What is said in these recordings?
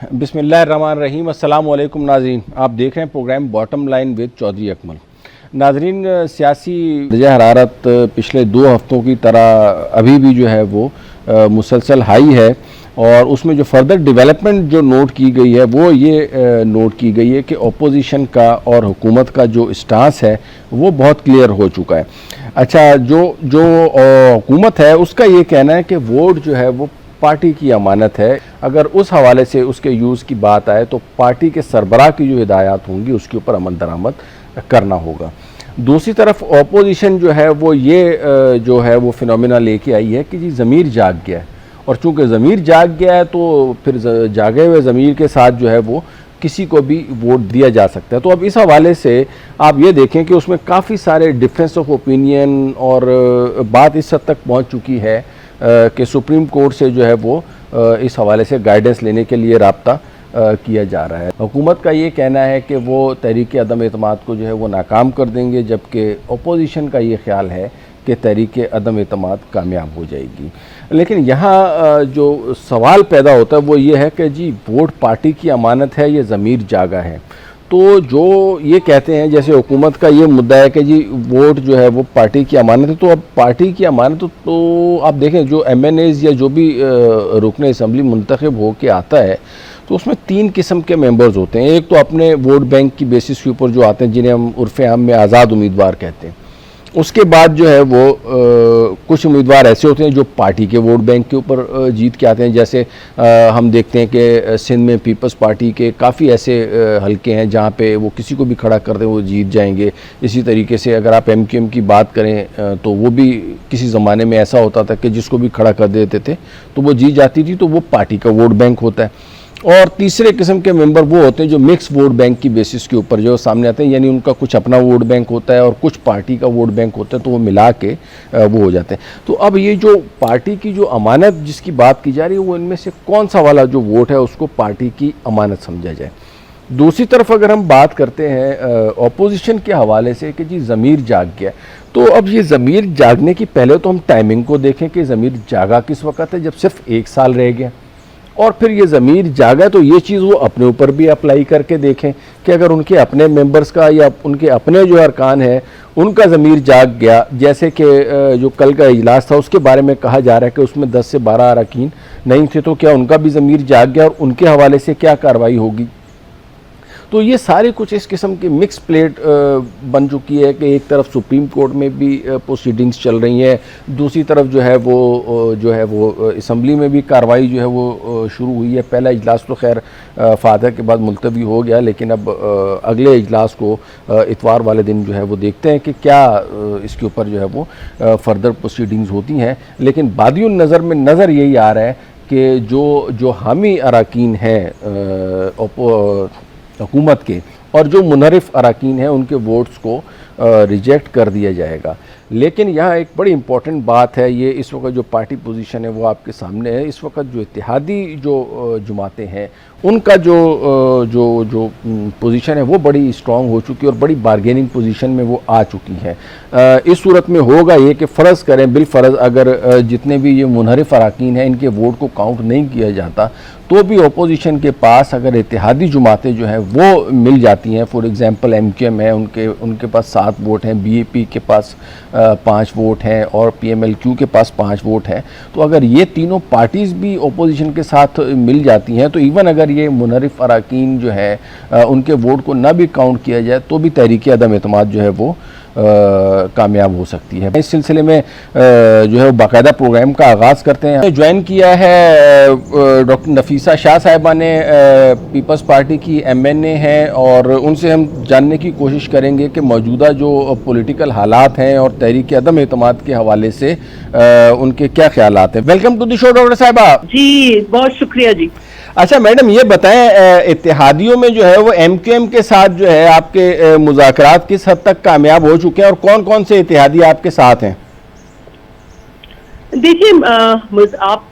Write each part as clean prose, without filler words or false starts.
बिस्मिल्लाहिर्रहमानिर्रहीम। अस्सलाम वालेकुम नाज़रीन, आप देख रहे हैं programme bottom line with Chaudhry Akmal. नाज़रीन, सियासी दर्जा हरारत पिछले 2 हफ्तों की तरह अभी भी जो है वो मुसलसल हाई है और उसमें जो फर्दर डेवलपमेंट जो नोट की गई है वो ये नोट की गई है कि अपोजिशन का और हुकूमत का जो स्टांस है वो बहुत क्लियर हो चुका है। अच्छा, जो जो हुकूमत है उसका ये कहना है कि वोट जो है वो पार्टी की अमानत है। अगर उस हवाले से उसके यूज़ की बात आए तो पार्टी के सरबराह की जो हिदायत होंगी उसके ऊपर अमल दरामद करना होगा। दूसरी तरफ अपोजिशन जो है वो ये जो है वो फिनोमिना लेके आई है कि जी ज़मीर जाग गया है, और चूँकि ज़मीर जाग गया है तो फिर जागे हुए ज़मीर के साथ जो है वो किसी को भी वोट दिया जा सकता है। तो अब इस हवाले से आप ये देखें कि उसमें काफ़ी सारे डिफरेंस ऑफ ओपिनियन और बात इस हद तक पहुँच चुकी है कि सुप्रीम कोर्ट से जो है वो इस हवाले से गाइडेंस लेने के लिए राब्ता किया जा रहा है। हुकूमत का ये कहना है कि वो तहरीक अदम एतमाद को जो है वो नाकाम कर देंगे, जबकि अपोजिशन का ये ख्याल है कि तहरीक अदम एतमाद कामयाब हो जाएगी। लेकिन यहाँ जो सवाल पैदा होता है वो ये है कि जी वोट पार्टी की अमानत है, ये ज़मीर जागा है। तो जो ये कहते हैं, जैसे हुकूमत का ये मुद्दा है कि जी वोट जो है वो पार्टी की अमानत है, तो अब पार्टी की अमानत तो आप देखें जो MNAs या जो भी रुकन असम्बली मुंतखब हो के आता है तो उसमें 3 किस्म के मेंबर्स होते हैं। एक तो अपने वोट बैंक की बेसिस के ऊपर जो आते हैं, जिन्हें हम उर्फ़ आम में आज़ाद उम्मीदवार कहते हैं। उसके बाद जो है वो कुछ उम्मीदवार ऐसे होते हैं जो पार्टी के वोट बैंक के ऊपर जीत के आते हैं। जैसे हम देखते हैं कि सिंध में पीपल्स पार्टी के काफ़ी ऐसे हलके हैं जहाँ पे वो किसी को भी खड़ा कर दें वो जीत जाएंगे। इसी तरीके से अगर आप MQM की बात करें तो वो भी किसी ज़माने में ऐसा होता था कि जिसको भी खड़ा कर देते थे तो वो जीत जाती थी, तो वो पार्टी का वोट बैंक होता है। और तीसरे किस्म के मेंबर वो होते हैं जो मिक्स वोट बैंक की बेसिस के ऊपर जो सामने आते हैं, यानी उनका कुछ अपना वोट बैंक होता है और कुछ पार्टी का वोट बैंक होता है, तो वो मिला के वो हो जाते हैं। तो अब ये जो पार्टी की जो अमानत जिसकी बात की जा रही है वो इनमें से कौन सा वाला जो वोट है उसको पार्टी की अमानत समझा जाए। दूसरी तरफ अगर हम बात करते हैं अपोजिशन के हवाले से कि जी ज़मीर जाग गया, तो अब ये ज़मीर जागने की पहले तो हम टाइमिंग को देखें कि ज़मीर जागा किस वक्त है, जब सिर्फ 1 साल रह गया। और फिर ये ज़मीर जागा तो ये चीज़ वो अपने ऊपर भी अप्लाई करके देखें कि अगर उनके अपने मेंबर्स का या उनके अपने जो अरकान है उनका ज़मीर जाग गया, जैसे कि जो कल का इजलास था उसके बारे में कहा जा रहा है कि उसमें 10 से 12 अरकान नहीं थे, तो क्या उनका भी ज़मीर जाग गया और उनके हवाले से क्या कार्रवाई होगी। तो ये सारी कुछ इस किस्म की मिक्स प्लेट बन चुकी है कि एक तरफ सुप्रीम कोर्ट में भी प्रोसीडिंग्स चल रही हैं, दूसरी तरफ जो है वो असम्बली में भी कार्रवाई जो है वो शुरू हुई है। पहला इजलास तो खैर फादर के बाद मुलतवी हो गया, लेकिन अब अगले इजलास को इतवार वाले दिन जो है वो देखते हैं कि क्या इसके ऊपर जो है वो फर्दर प्रोसीडिंग्स होती हैं। लेकिन बादियुन नज़र में नज़र यही आ रहा है कि जो हामी अराकीन हैं हुकूमत के और जो मुनहरिफ अराकीन हैं उनके वोट्स को रिजेक्ट कर दिया जाएगा। लेकिन यहाँ एक बड़ी इम्पॉर्टेंट बात है, ये इस वक्त जो पार्टी पोजीशन है वो आपके सामने है। इस वक्त जो इत्तेहादी जो जमातें हैं उनका जो पोजीशन है वो बड़ी स्ट्रॉन्ग हो चुकी है और बड़ी बारगेनिंग पोजीशन में वो आ चुकी है। इस सूरत में होगा ये कि फ़र्ज़ करें बिलफ़र्ज़ अगर जितने भी ये मुनहरिफ अराकीन हैं इनके वोट को काउंट नहीं किया जाता तो भी अपोजिशन के पास अगर इत्तेहादी जमातें जो हैं वो मिल जाती हैं, फॉर एग्ज़ाम्पल MQM है, उनके पास 7 वोट हैं, BAP के पास 5 वोट हैं और PMLQ के पास 5 वोट हैं। तो अगर ये तीनों पार्टीज़ भी अपोजिशन के साथ मिल जाती हैं तो इवन अगर ये मुनहरिफ अराकीन जो है उनके वोट को ना भी काउंट किया जाए तो भी तहरीक अदम एतमाद जो है वो कामयाब हो सकती है। इस सिलसिले में जो है बाकायदा प्रोग्राम का आगाज़ करते हैं। ज्वाइन किया है डॉक्टर नफीसा शाह साहिबा ने, पीपल्स पार्टी की MNA हैं और उनसे हम जानने की कोशिश करेंगे कि मौजूदा जो पॉलिटिकल हालात हैं और तहरीक अदम एतमाद के हवाले से उनके क्या ख्यालात हैं। Welcome to the show doctor साहिबा। जी बहुत शुक्रिया जी। अच्छा मैडम, ये बताएं इत्तेहादियों में जो है वो MQM के साथ जो है आपके मुज़ाकरात किस हद तक कामयाब हो चुके हैं और कौन कौन से इत्तेहादी आपके साथ हैं? देखिए, आप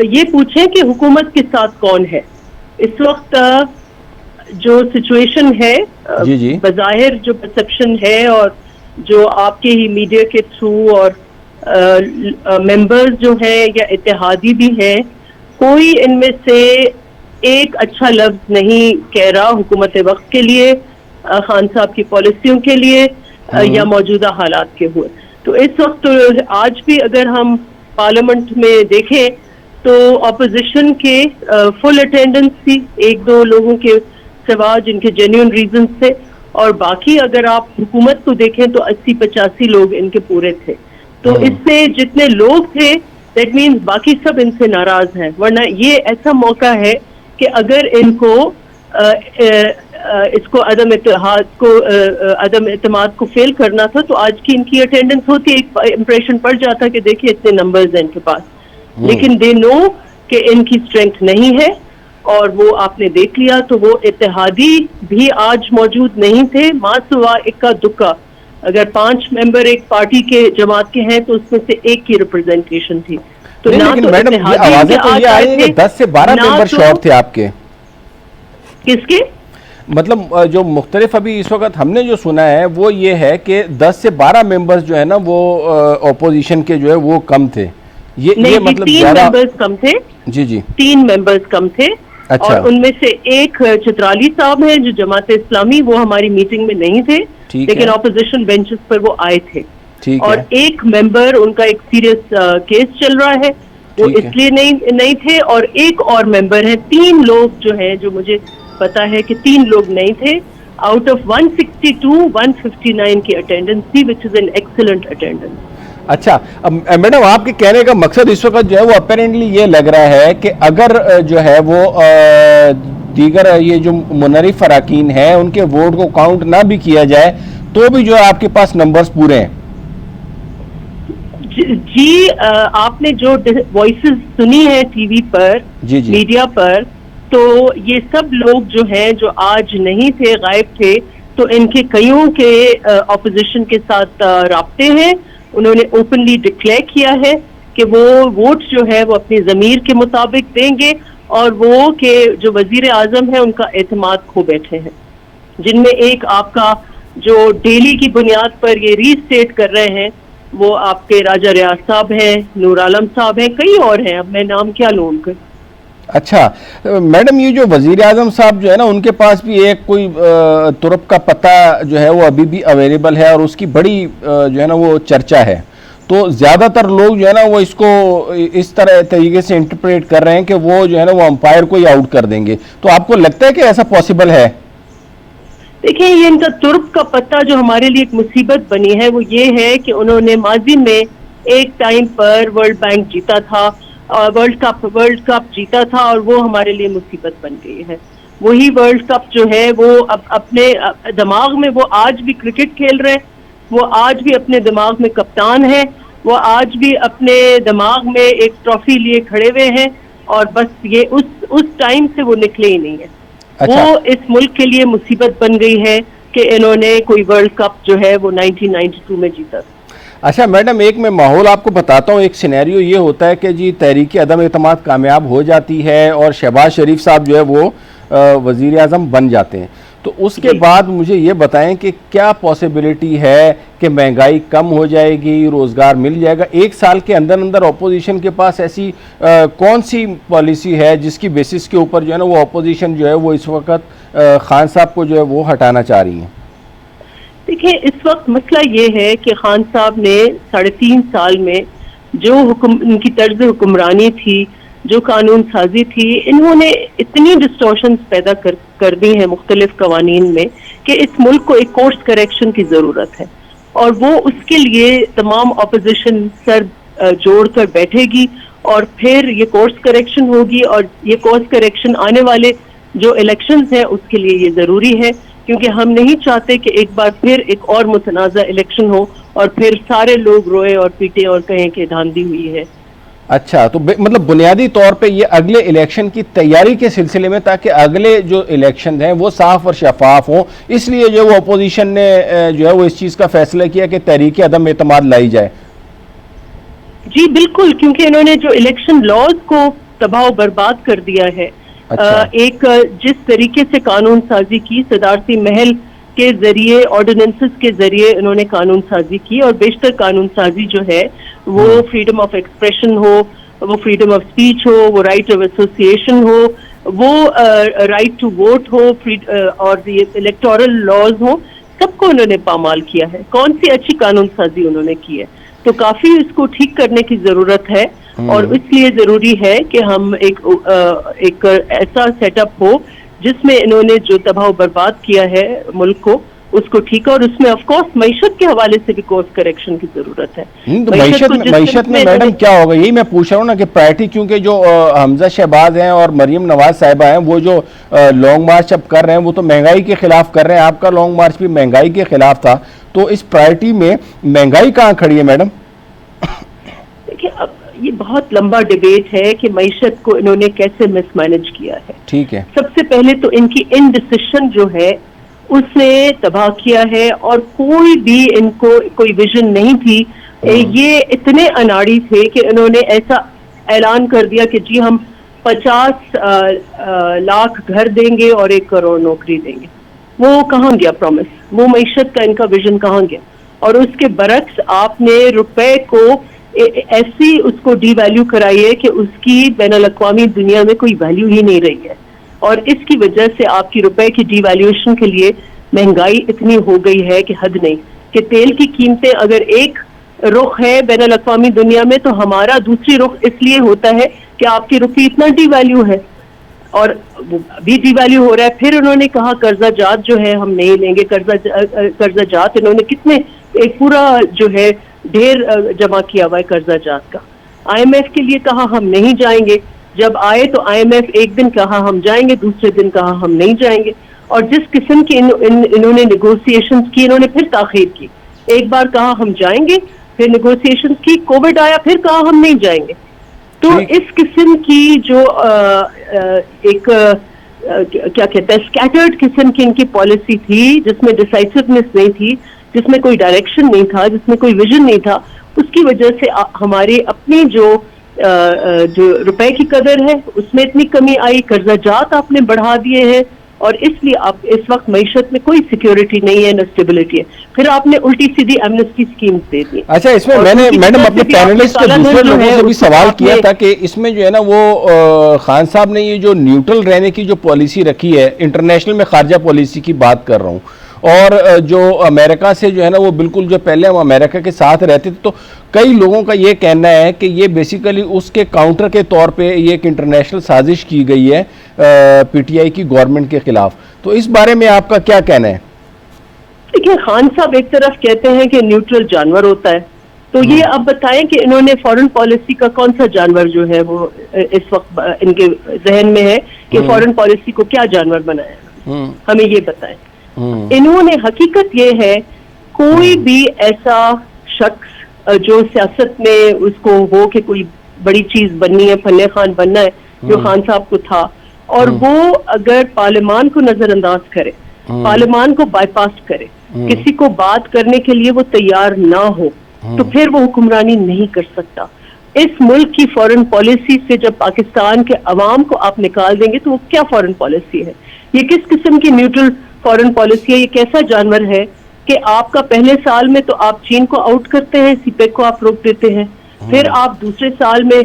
ये पूछें कि हुकूमत के साथ कौन है इस वक्त। जो सिचुएशन है जी बज़ाहिर जो परसेप्शन है और जो आपके ही मीडिया के थ्रू और मेंबर्स जो है या इत्तेहादी भी हैं, कोई इनमें से एक अच्छा लफ्ज नहीं कह रहा हुकूमत वक्त के लिए, खान साहब की पॉलिसियों के लिए या मौजूदा हालात के हुए। तो इस वक्त आज भी अगर हम पार्लियामेंट में देखें तो ऑपोजिशन के फुल अटेंडेंस थी, एक दो लोगों के सिवा जिनके जेन्युइन रीजन थे, और बाकी अगर आप हुकूमत को देखें तो 80-85 लोग इनके पूरे थे। तो इससे जितने लोग थे दैट मीन्स बाकी सब इनसे नाराज हैं। वरना ये ऐसा मौका है कि अगर इनको इसको अदम इत्तेमाद को फेल करना था तो आज की इनकी अटेंडेंस होती, एक इंप्रेशन पड़ जाता कि देखिए इतने नंबर्स हैं इनके पास। लेकिन दे नो कि इनकी स्ट्रेंथ नहीं है, और वो आपने देख लिया। तो वो इत्तेहादी भी आज मौजूद नहीं थे, मासुवा इक्का दुक्का। अगर 5 मेंबर एक पार्टी के जमात के हैं तो उसमें से एक की रिप्रेजेंटेशन थी। तो ना लेकिन तो मैडम ये आवाजें तो ये आई है कि 10 से 12 मेंबर शॉर्ट थे आपके। किसके? मतलब जो मुख्तलिफ अभी इस वक्त हमने जो सुना है वो ये है कि 10 से 12 मेंबर्स जो है ना वो ऑपोजिशन के जो है वो कम थे। ये मतलब 3 मेंबर्स कम थे। जी जी 3 मेंबर्स कम थे। अच्छा। और उनमें से एक चित्राली साहब हैं जो जमात इस्लामी, वो हमारी मीटिंग में नहीं थे, लेकिन ऑपोजिशन बेंचेस पर वो आए थे। और एक मेंबर उनका एक सीरियस केस चल रहा है, वो इसलिए नहीं थे। और एक और मेंबर है, 3 लोग जो हैं, जो मुझे पता है कि 3 लोग नहीं थे। आउट ऑफ 162, 159 की अटेंडेंस थी, which is an excellent attendance. अच्छा, अब मैडम आपके कहने का मकसद इस वक्त जो है वो अपेरेंटली ये लग रहा है कि अगर जो है वो दीगर ये जो मुनरिफ अराकीन है उनके वोट को काउंट ना भी किया जाए तो भी जो है आपके पास नंबर्स पूरे हैं। जी आपने जो वॉइसेस सुनी है टीवी पर, जी जी मीडिया पर, तो ये सब लोग जो हैं जो आज नहीं थे, गायब थे, तो इनके कईयों के ऑपोजिशन के साथ राब्ते हैं। उन्होंने ओपनली डिक्लेयर किया है कि वो वोट जो है वो अपनी ज़मीर के मुताबिक देंगे, और वो के जो वजीर आजम है उनका एतमाद खो बैठे हैं, जिनमें एक आपका जो डेली की बुनियाद पर ये रीस्टेट कर रहे हैं वो आपके राजा रियाज साहब हैं, नूर आलम साहब हैं, कई और हैं, अब मैं नाम क्या लूँ उनके। अच्छा मैडम, ये जो वजीर आजम साहब जो है ना उनके पास भी एक कोई तुरप का पता जो है वो अभी भी अवेलेबल है और उसकी बड़ी जो है ना वो चर्चा है। तो ज़्यादातर लोग जो है ना वो इसको इस तरह तरीके से इंटरप्रेट कर रहे हैं कि वो जो है ना वो अंपायर को ही आउट कर देंगे। तो आपको लगता है कि ऐसा पॉसिबल है? देखिए, ये इनका तुर्क का पत्ता जो हमारे लिए एक मुसीबत बनी है वो ये है कि उन्होंने माजी में एक टाइम पर वर्ल्ड बैंक जीता था, वर्ल्ड कप जीता था, और वो हमारे लिए मुसीबत बन गई है। वही वर्ल्ड कप जो है वो अब अपने दिमाग में, वो आज भी क्रिकेट खेल रहे हैं, वो आज भी अपने दिमाग में कप्तान है, वो आज भी अपने दिमाग में एक ट्रॉफी लिए खड़े हुए हैं, और बस ये उस टाइम से वो निकले ही नहीं है। अच्छा। वो इस मुल्क के लिए मुसीबत बन गई है कि इन्होंने कोई वर्ल्ड कप जो है वो 1992 में जीता। अच्छा मैडम, एक मैं माहौल आपको बताता हूँ। एक सिनेरियो ये होता है कि जी तहरीक अदम एतमाद कामयाब हो जाती है और शहबाज शरीफ साहब जो है वो वज़ीर आज़म बन जाते हैं, तो उसके बाद मुझे ये बताएं कि क्या पॉसिबिलिटी है कि महंगाई कम हो जाएगी, रोज़गार मिल जाएगा? एक साल के अंदर अंदर अपोजिशन के पास ऐसी कौन सी पॉलिसी है जिसकी बेसिस के ऊपर जो है ना वो अपोजिशन जो है वो इस वक्त खान साहब को जो है वो हटाना चाह रही हैं? देखिए, इस वक्त मसला ये है कि खान साहब ने 3.5 साल में जो इनकी तर्ज हुक्मरानी थी, जो कानून साजी थी, इन्होंने इतनी डिस्टॉर्शंस पैदा कर दी हैं मुख्तलिफ कवानीन में कि इस मुल्क को एक कोर्स करेक्शन की ज़रूरत है, और वो उसके लिए तमाम अपोजिशन सर जोड़कर बैठेगी और फिर ये कोर्स करेक्शन होगी। और ये कोर्स करेक्शन आने वाले जो इलेक्शंस हैं उसके लिए ये ज़रूरी है, क्योंकि हम नहीं चाहते कि एक बार फिर एक और मुतनाज़ा इलेक्शन हो और फिर सारे लोग रोए और पीटे और कहें कि धांधली हुई है। अच्छा, तो मतलब बुनियादी तौर पे ये अगले इलेक्शन की तैयारी के सिलसिले में, ताकि अगले जो इलेक्शन हैं वो साफ और शफाफ हों, इसलिए जो वो अपोजिशन ने जो है वो इस चीज़ का फैसला किया कि तहरीक अदम एतमाद लाई जाए। जी बिल्कुल, क्योंकि इन्होंने जो इलेक्शन लॉज को तबाह बर्बाद कर दिया है। अच्छा। एक जिस तरीके से कानून साजी की, सदारती महल के जरिए, ऑर्डिनेंसेस के जरिए इन्होंने कानून साजी की, और बेशतर कानून साजी जो है वो फ्रीडम ऑफ एक्सप्रेशन हो, वो फ्रीडम ऑफ स्पीच हो, वो राइट ऑफ एसोसिएशन हो, वो राइट टू वोट हो, और ये इलेक्टोरल लॉज हो, सबको उन्होंने पामाल किया है। कौन सी अच्छी कानून साजी उन्होंने की है? तो काफी इसको ठीक करने की जरूरत है, और इसलिए जरूरी है कि हम एक ऐसा सेटअप हो जिसमें इन्होंने जो तबाह बर्बाद किया है मुल्क को, उसको ठीक है। और उसमें ऑफ कोर्स मईशत के हवाले से भी कोर्स करेक्शन की जरूरत है। तो मईशत में मैडम क्या होगा, यही मैं पूछ रहा हूँ ना कि प्रायोरिटी, क्योंकि जो हमजा शहबाज हैं और मरियम नवाज साहिबा हैं, वो जो लॉन्ग मार्च अब कर रहे हैं वो तो महंगाई के खिलाफ कर रहे हैं। आपका लॉन्ग मार्च भी महंगाई के खिलाफ था, तो इस प्रायोरिटी में महंगाई कहाँ खड़ी है मैडम? देखिए, अब ये बहुत लंबा डिबेट है कि मईशत को इन्होंने कैसे मिसमैनेज किया है। ठीक है, सबसे पहले तो इनकी इनडिसिशन जो है उसने तबाह किया है, और कोई भी इनको कोई विजन नहीं थी। ये इतने अनाड़ी थे कि इन्होंने ऐसा ऐलान कर दिया कि जी हम 50 लाख घर देंगे और 1 करोड़ नौकरी देंगे। वो कहाँ गया प्रॉमिस? वो मईशत का इनका विजन कहाँ गया? और उसके बरक्स आपने रुपए को ऐसी उसको डीवैल्यू कराई है कि उसकी बैनुल अक़वामी दुनिया में कोई वैल्यू ही नहीं रही है। और इसकी वजह से आपकी रुपए की डीवैल्यूएशन के लिए महंगाई इतनी हो गई है कि हद नहीं, कि तेल की कीमतें अगर एक रुख है बैनुल अक़वामी दुनिया में, तो हमारा दूसरी रुख इसलिए होता है कि आपकी रुपये इतना डीवैल्यू है, और भी डीवैल्यू हो रहा है। फिर उन्होंने कहा कर्जा जात जो है हम नहीं लेंगे। कर्जा जात इन्होंने कितने, एक पूरा जो है ढेर जमा किया हुआ है कर्जा जात का। IMF के लिए कहा हम नहीं जाएंगे, जब आए तो IMF एक दिन कहा हम जाएंगे, दूसरे दिन कहा हम नहीं जाएंगे। और जिस किस्म की इन्होंने निगोशिएशंस की, इन्होंने फिर ताखीर की। एक बार कहा हम जाएंगे, फिर निगोशिएशंस की, कोविड आया, फिर कहा हम नहीं जाएंगे। तो इस किस्म की जो क्या कहते हैं, स्कैटर्ड किस्म की इनकी पॉलिसी थी, जिसमें डिसाइसिवनेस नहीं थी, जिसमें कोई डायरेक्शन नहीं था, जिसमें कोई विजन नहीं था, उसकी वजह से हमारी अपनी जो रुपए की कदर है उसमें इतनी कमी आई। कर्जा जात आपने बढ़ा दिए हैं, और इसलिए आप इस वक्त मईशत में कोई सिक्योरिटी नहीं है, न स्टेबिलिटी है। फिर आपने उल्टी सीधी एमनेस्टी स्कीम्स दे दी। अच्छा, इसमें मैंने मैडम अपने पैनलिस्ट के दूसरे लोगों से भी सवाल किया था कि इसमें जो है ना वो खान साहब ने ये जो न्यूट्रल रहने की जो पॉलिसी रखी है, इंटरनेशनल में खारजा पॉलिसी की बात कर रहा हूँ, और जो अमेरिका से जो है ना वो बिल्कुल, जो पहले हम अमेरिका के साथ रहते थे, तो कई लोगों का ये कहना है कि ये बेसिकली उसके काउंटर के तौर पे ये एक इंटरनेशनल साजिश की गई है PTI की गवर्नमेंट के खिलाफ। तो इस बारे में आपका क्या कहना है? देखिए, खान साहब एक तरफ कहते हैं कि न्यूट्रल जानवर होता है, तो ये अब बताएं कि इन्होंने फॉरेन पॉलिसी का कौन सा जानवर जो है वो इस वक्त इनके जहन में है कि फॉरेन पॉलिसी को क्या जानवर बनाया, हमें ये बताएं। इन्होंने, हकीकत ये है, कोई भी ऐसा शख्स जो सियासत में उसको हो कि कोई बड़ी चीज बननी है, फल्ले खान बनना है, जो खान साहब को था, और वो अगर पार्लियामान को नजरअंदाज करे, पार्लियामान को बाईपास करे, किसी को बात करने के लिए वो तैयार ना हो, तो फिर वो हुक्मरानी नहीं कर सकता। इस मुल्क की फॉरेन पॉलिसी से जब पाकिस्तान के अवाम को आप निकाल देंगे, तो वो क्या फॉरेन पॉलिसी है? ये किस किस्म की न्यूट्रल फॉरेन पॉलिसी है? ये कैसा जानवर है कि आपका पहले साल में तो आप चीन को आउट करते हैं, सीपेक को आप रोक देते हैं, फिर आप दूसरे साल में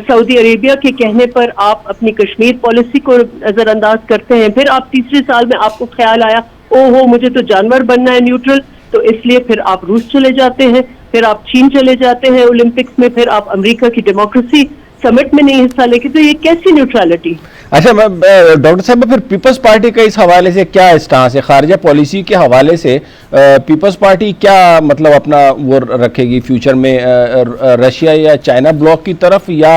सऊदी अरेबिया के कहने पर आप अपनी कश्मीर पॉलिसी को नजरअंदाज करते हैं, फिर आप तीसरे साल में आपको ख्याल आया ओहो मुझे तो जानवर बनना है न्यूट्रल, तो इसलिए फिर आप रूस चले जाते हैं, फिर आप चीन चले जाते हैं ओलंपिक्स में, फिर आप अमेरिका की डेमोक्रेसी समिट में नहीं हिस्सा लेके। तो ये कैसी न्यूट्रलिटी? अच्छा, डॉक्टर साहब, फिर पीपल्स पार्टी का इस हवाले से क्या स्टांस है? खारजा पॉलिसी के हवाले से पीपल्स पार्टी क्या मतलब अपना वो रखेगी फ्यूचर में, रशिया या चाइना ब्लॉक की तरफ, या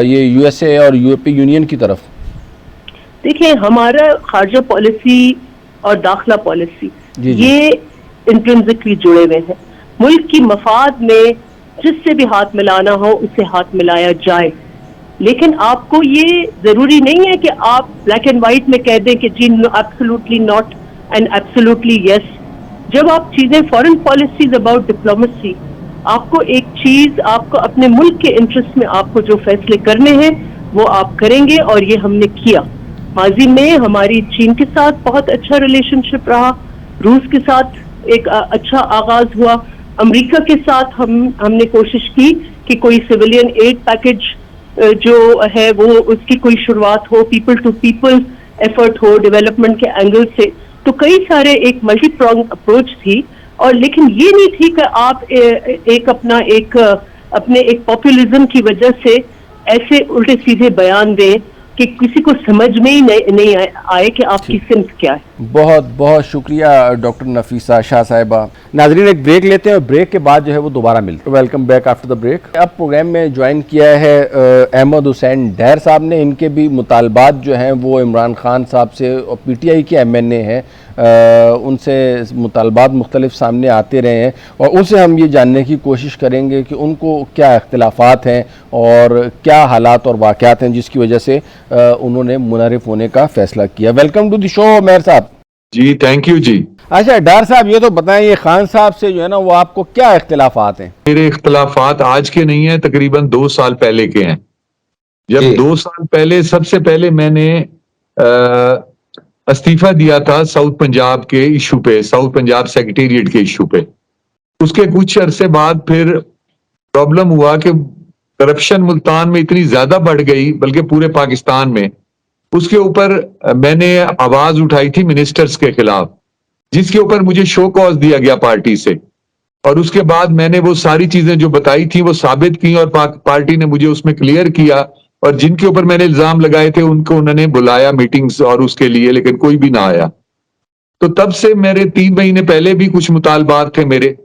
ये USA और यूरोपीय यूनियन की तरफ? देखिए, हमारा खारजा पॉलिसी और दाखिला पॉलिसी ये इंट्रिंसिकली जुड़े हुए हैं। मुल्क की मफाद में जिससे भी हाथ मिलाना हो उससे हाथ मिलाया जाए, लेकिन आपको ये जरूरी नहीं है कि आप ब्लैक एंड व्हाइट में कह दें कि जी absolutely not and absolutely yes. जब आप चीजें, फॉरेन पॉलिसीज अबाउट डिप्लोमेसी, आपको एक चीज, आपको अपने मुल्क के इंटरेस्ट में आपको जो फैसले करने हैं वो आप करेंगे, और ये हमने किया। माजी में हमारी चीन के साथ बहुत अच्छा रिलेशनशिप रहा, रूस के साथ एक अच्छा आगाज हुआ, अमेरिका के साथ हमने कोशिश की कि कोई सिविलियन एड पैकेज जो है वो उसकी कोई शुरुआत हो, पीपल टू पीपल एफर्ट हो डेवलपमेंट के एंगल से, तो कई सारे एक मल्टी प्रॉन्ग अप्रोच थी। और लेकिन ये नहीं थी कि आप अपने एक पॉपुलिज्म की वजह से ऐसे उल्टे सीधे बयान दें कि किसी को समझ में ही नहीं आए कि आपकी सिम्त क्या है। बहुत बहुत शुक्रिया डॉक्टर नफीसा शाह साहिबा। नाजरीन, एक ब्रेक लेते हैं और ब्रेक के बाद जो है वो दोबारा मिलते हैं। Welcome back after the break. अब प्रोग्राम में ज्वाइन किया है अहमद हुसैन डैर साहब ने। इनके भी मुतालबात जो हैं वो इमरान खान साहब से, और PTI के MNA हैं, उनसे मुतालबात मुख्तलिफ सामने आते रहे हैं, और उनसे हम ये जानने की कोशिश करेंगे कि उनको क्या इख्तिलाफात हैं और क्या हालात और वाक़यात हैं जिसकी वजह से उन्होंने मुनहरिफ होने का फैसला किया। Welcome to the show mayor साहब। जी थैंक यू जी। अच्छा डार साहब, ये तो बताएं, ये खान साहब से जो है ना वो आपको क्या इख्तिलाफात हैं? मेरे इख्तिलाफात आज के नहीं हैं, तकरीबन 2 साल पहले के हैं। जब 2 साल पहले, सबसे पहले मैंने इस्तीफा दिया था साउथ पंजाब के इशू पे, साउथ पंजाब सेक्रेटेरिएट के इशू पे। उसके कुछ अरसे बाद फिर प्रॉब्लम हुआ कि करप्शन मुल्तान में इतनी ज्यादा बढ़ गई, बल्कि पूरे पाकिस्तान में। उसके ऊपर मैंने आवाज उठाई थी मिनिस्टर्स के खिलाफ, जिसके ऊपर मुझे शो कॉज दिया गया पार्टी से। और उसके बाद मैंने वो सारी चीजें जो बताई थी वो साबित की, और पार्टी ने मुझे उसमें क्लियर किया, और जिनके ऊपर मैंने इल्जाम लगाए थे उनको उन्होंने बुलाया मीटिंग्स और उसके लिए, लेकिन कोई भी ना आया। तो तब से मेरे 3 महीने पहले भी कुछ मुतालबात थे मेरे,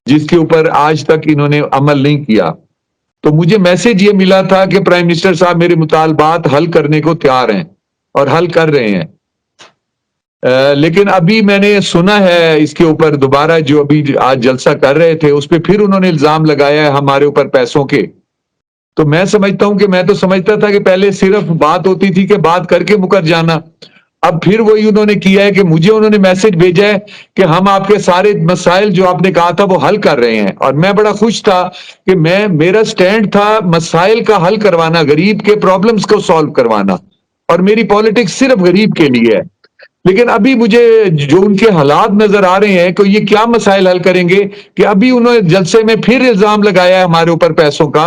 जिसके ऊपर आज तक इन्होंने अमल नहीं किया। तो मुझे मैसेज ये मिला था कि प्राइम मिनिस्टर साहब मेरे मुतालबात हल करने को तैयार हैं और हल कर रहे हैं। लेकिन अभी मैंने सुना है इसके ऊपर दोबारा जो अभी आज जलसा कर रहे थे उस पर फिर उन्होंने इल्जाम लगाया है हमारे ऊपर पैसों के। तो मैं समझता हूं कि मैं तो समझता था कि पहले सिर्फ बात होती थी कि बात करके मुकर जाना, अब फिर वही उन्होंने किया है कि मुझे उन्होंने मैसेज भेजा है कि हम आपके सारे मसाइल जो आपने कहा था वो हल कर रहे हैं। और मैं बड़ा खुश था कि मेरा स्टैंड था मसाइल का हल करवाना, गरीब के प्रॉब्लम्स को सॉल्व करवाना, और मेरी पॉलिटिक्स सिर्फ गरीब के लिए है। लेकिन अभी मुझे जो उनके हालात नजर आ रहे हैं कि ये क्या मसाइल हल करेंगे, कि अभी उन्होंने जलसे में फिर इल्जाम लगाया है हमारे ऊपर पैसों का।